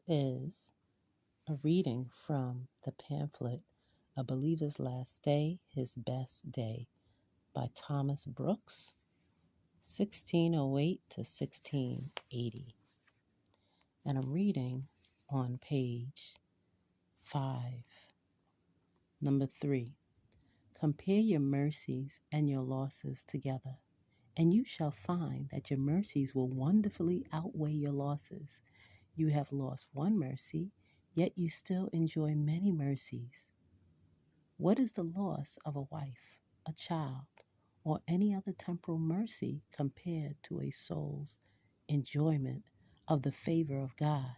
is a reading from the pamphlet A Believer's Last Day, His Best Day by Thomas Brooks, 1608 to 1680. And I'm reading on page 5, number 3. Compare your mercies and your losses together, and you shall find that your mercies will wonderfully outweigh your losses. You have lost one mercy, yet you still enjoy many mercies. What is the loss of a wife, a child, or any other temporal mercy compared to a soul's enjoyment of the favor of God,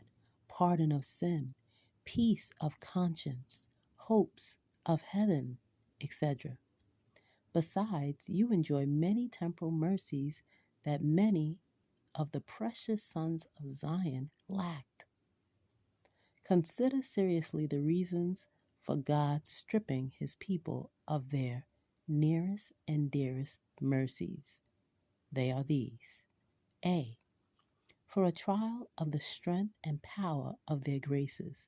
pardon of sin, peace of conscience, hopes of heaven, etc.? Besides, you enjoy many temporal mercies that many of the precious sons of Zion lacked. Consider seriously the reasons for God stripping his people of their nearest and dearest mercies. They are these. A. For a trial of the strength and power of their graces.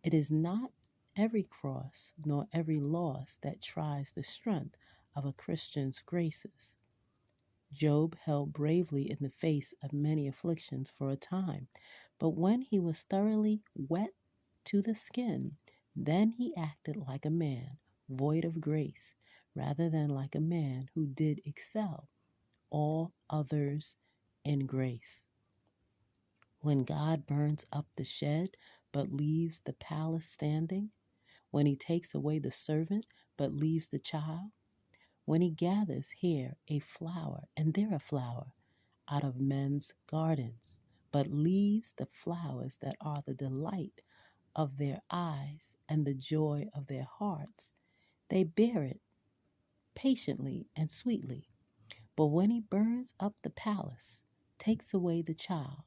It is not every cross nor every loss that tries the strength of a Christian's graces. Job held bravely in the face of many afflictions for a time, but when he was thoroughly wet to the skin, then he acted like a man void of grace, rather than like a man who did excel all others in grace. When God burns up the shed, but leaves the palace standing, when he takes away the servant, but leaves the child, when he gathers here a flower and there a flower out of men's gardens, but leaves the flowers that are the delight of their eyes and the joy of their hearts, they bear it patiently and sweetly. But when he burns up the palace, takes away the child,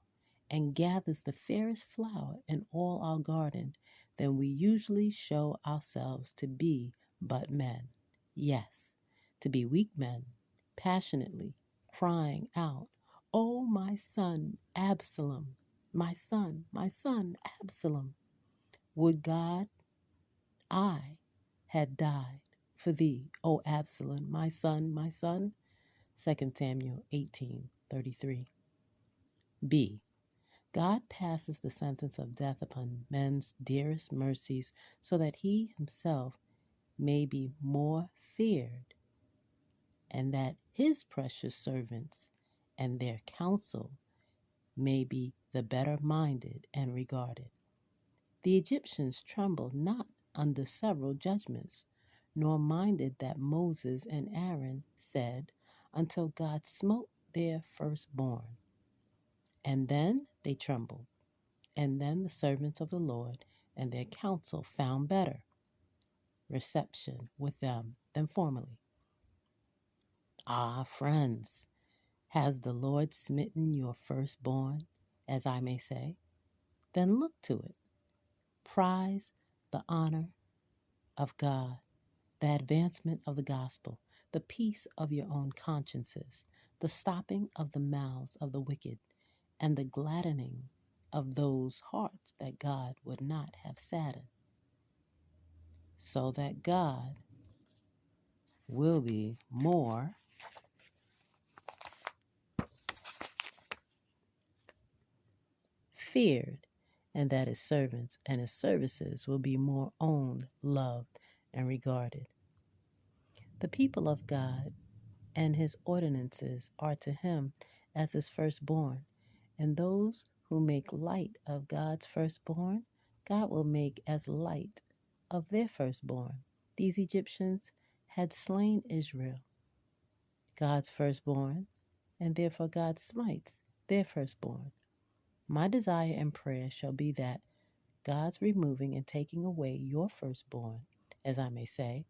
and gathers the fairest flower in all our garden, then we usually show ourselves to be but men. Yes, to be weak men, passionately crying out, "Oh, my son, Absalom! My son, Absalom! Would God I had died for thee, O Absalom, my son, my son." 2 Samuel 18:33. B. God passes the sentence of death upon men's dearest mercies so that he himself may be more feared, and that his precious servants and their counsel may be the better minded and regarded. The Egyptians trembled not under several judgments, nor minded that Moses and Aaron said, until God smote their firstborn. And then they trembled, and then the servants of the Lord and their counsel found better reception with them than formerly. Ah, friends, has the Lord smitten your firstborn, as I may say? Then look to it. Prize the honor of God, the advancement of the gospel, the peace of your own consciences, the stopping of the mouths of the wicked, and the gladdening of those hearts that God would not have saddened, so that God will be more feared, and that his servants and his services will be more owned, loved, and regarded. The people of God and his ordinances are to him as his firstborn, and those who make light of God's firstborn, God will make as light of their firstborn. These Egyptians had slain Israel, God's firstborn, and therefore God smites their firstborn. My desire and prayer shall be that God's removing and taking away your firstborn, as I may say,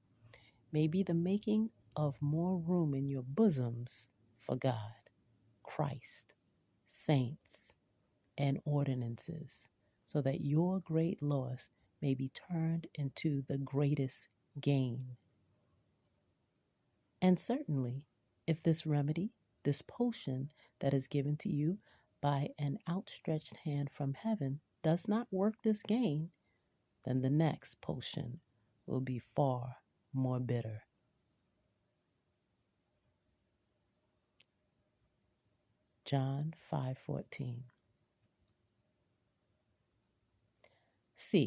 may be the making of more room in your bosoms for God, Christ, saints, and ordinances, so that your great loss may be turned into the greatest gain. And certainly, if this remedy, this potion that is given to you by an outstretched hand from heaven, does not work this gain, then the next potion will be far more bitter. John 5:14. C.